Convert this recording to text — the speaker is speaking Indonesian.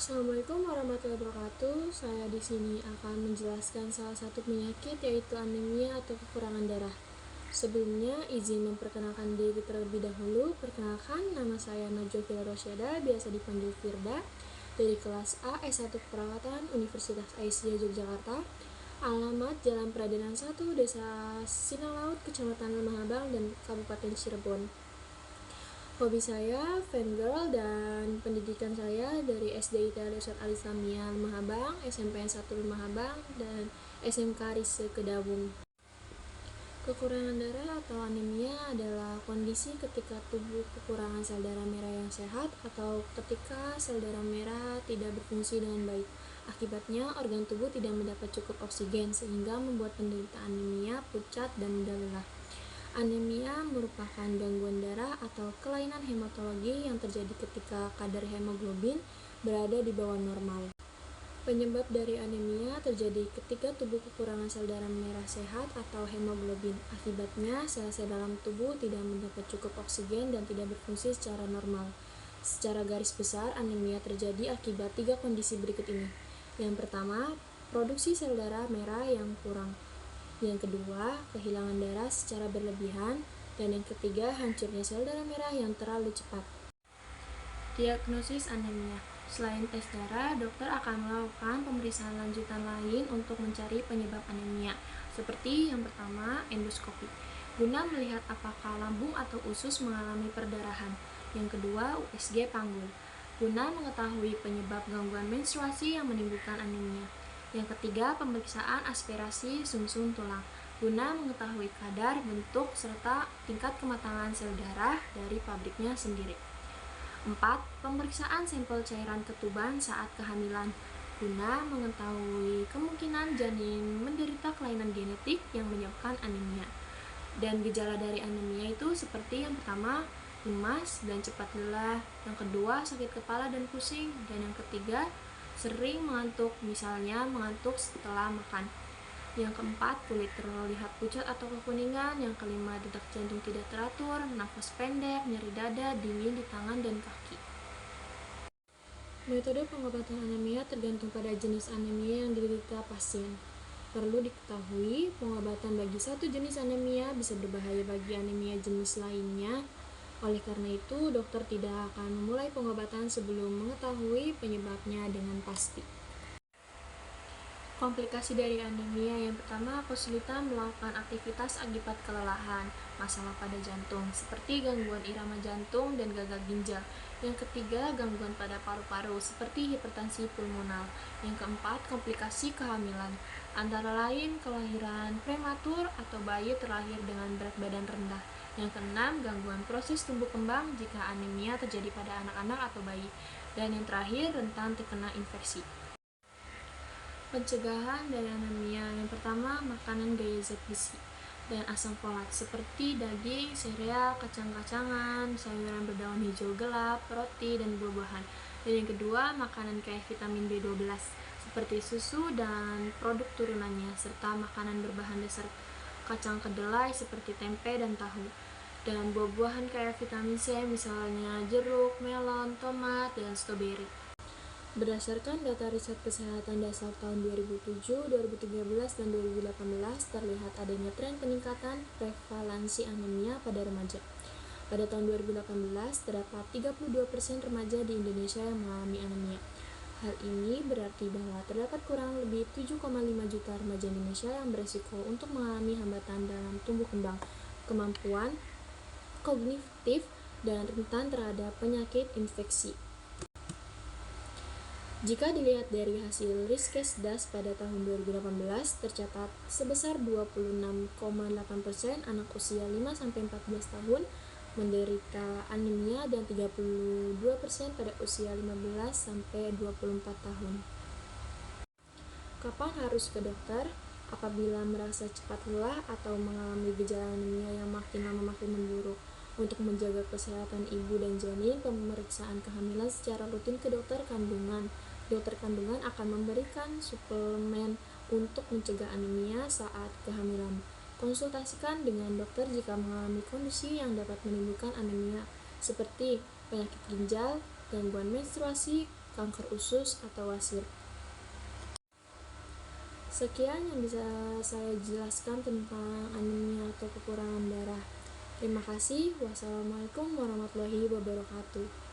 Assalamualaikum warahmatullahi wabarakatuh. Saya di sini akan menjelaskan salah satu penyakit yaitu anemia atau kekurangan darah. Sebelumnya, izin memperkenalkan diri terlebih dahulu. Perkenalkan, nama saya Najwa Fira Rosyada, biasa dipanggil Firda, dari kelas A S1 Keperawatan Universitas Aisyah Yogyakarta. Alamat Jalan Pradana 1, Desa Sinalaut, Kecamatan Lemah Abang, dan Kabupaten Cirebon. Hobi saya fangirl, dan pendidikan saya dari SD Italia Nurul Alislamiyah Lemah Abang, SMP 1 Lemah Abang, dan SMK Rise Kedawung. Kekurangan darah atau anemia adalah kondisi ketika tubuh kekurangan sel darah merah yang sehat atau ketika sel darah merah tidak berfungsi dengan baik. Akibatnya, organ tubuh tidak mendapat cukup oksigen sehingga membuat penderita anemia pucat dan mudah lelah. Anemia merupakan gangguan darah atau kelainan hematologi yang terjadi ketika kadar hemoglobin berada di bawah normal. Penyebab dari anemia terjadi ketika tubuh kekurangan sel darah merah sehat atau hemoglobin. Akibatnya, sel-sel dalam tubuh tidak mendapat cukup oksigen dan tidak berfungsi secara normal. Secara garis besar, anemia terjadi akibat 3 kondisi berikut ini. Yang pertama, produksi sel darah merah yang kurang. Yang kedua, kehilangan darah secara berlebihan. Dan yang ketiga, hancurnya sel darah merah yang terlalu cepat. Diagnosis anemia. Selain tes darah, dokter akan melakukan pemeriksaan lanjutan lain untuk mencari penyebab anemia, seperti yang pertama, endoskopi, guna melihat apakah lambung atau usus mengalami perdarahan. Yang kedua, USG panggul, guna mengetahui penyebab gangguan menstruasi yang menimbulkan anemia. Yang ketiga, pemeriksaan aspirasi sumsum tulang, guna mengetahui kadar, bentuk, serta tingkat kematangan sel darah dari pabriknya sendiri. 4. Pemeriksaan sampel cairan ketuban saat kehamilan, guna mengetahui kemungkinan janin menderita kelainan genetik yang menyebabkan anemia. Dan gejala dari anemia itu seperti yang pertama, lemas dan cepat lelah. Yang kedua, sakit kepala dan pusing. Dan yang ketiga, sering mengantuk, misalnya mengantuk setelah makan. Yang keempat, kulit terlihat pucat atau kekuningan. Yang kelima, detak jantung tidak teratur, nafas pendek, nyeri dada, dingin di tangan dan kaki. Metode pengobatan anemia tergantung pada jenis anemia yang diderita pasien. Perlu diketahui, pengobatan bagi satu jenis anemia bisa berbahaya bagi anemia jenis lainnya. Oleh karena itu, dokter tidak akan memulai pengobatan sebelum mengetahui penyebabnya dengan pasti. Komplikasi dari anemia yang pertama, kesulitan melakukan aktivitas akibat kelelahan, masalah pada jantung, seperti gangguan irama jantung dan gagal ginjal. Yang ketiga, gangguan pada paru-paru, seperti hipertensi pulmonal. Yang keempat, komplikasi kehamilan, antara lain kelahiran prematur atau bayi terlahir dengan berat badan rendah. Yang keenam, gangguan proses tumbuh kembang jika anemia terjadi pada anak-anak atau bayi. Dan yang terakhir, rentan terkena infeksi. Pencegahan dari anemia yang pertama, makanan kaya zat besi dan asam folat seperti daging, sereal, kacang-kacangan, sayuran berdaun hijau gelap, roti, dan buah-buahan. Dan yang kedua, makanan kaya vitamin B12 seperti susu dan produk turunannya, serta makanan berbahan dasar kacang kedelai seperti tempe dan tahu. Dan buah-buahan kaya vitamin C misalnya jeruk, melon, tomat, dan stroberi. Berdasarkan data riset kesehatan dasar tahun 2007, 2013, dan 2018, terlihat adanya tren peningkatan prevalensi anemia pada remaja. Pada tahun 2018, terdapat 32% remaja di Indonesia yang mengalami anemia. Hal ini berarti bahwa terdapat kurang lebih 7,5 juta remaja Indonesia yang beresiko untuk mengalami hambatan dalam tumbuh kembang, kemampuan kognitif, dan rentan terhadap penyakit infeksi. Jika dilihat dari hasil Riskesdas pada tahun 2018, tercatat sebesar 26,8% anak usia 5-14 tahun menderita anemia dan 32% pada usia 15-24 tahun. Kapan harus ke dokter? Apabila merasa cepat lelah atau mengalami gejala anemia yang makin lama makin memburuk. Untuk menjaga kesehatan ibu dan janin, pemeriksaan kehamilan secara rutin ke dokter kandungan. Dokter kandungan akan memberikan suplemen untuk mencegah anemia saat kehamilan. Konsultasikan dengan dokter jika mengalami kondisi yang dapat menimbulkan anemia, seperti penyakit ginjal, gangguan menstruasi, kanker usus, atau wasir. Sekian yang bisa saya jelaskan tentang anemia atau kekurangan darah. Terima kasih. Wassalamualaikum warahmatullahi wabarakatuh.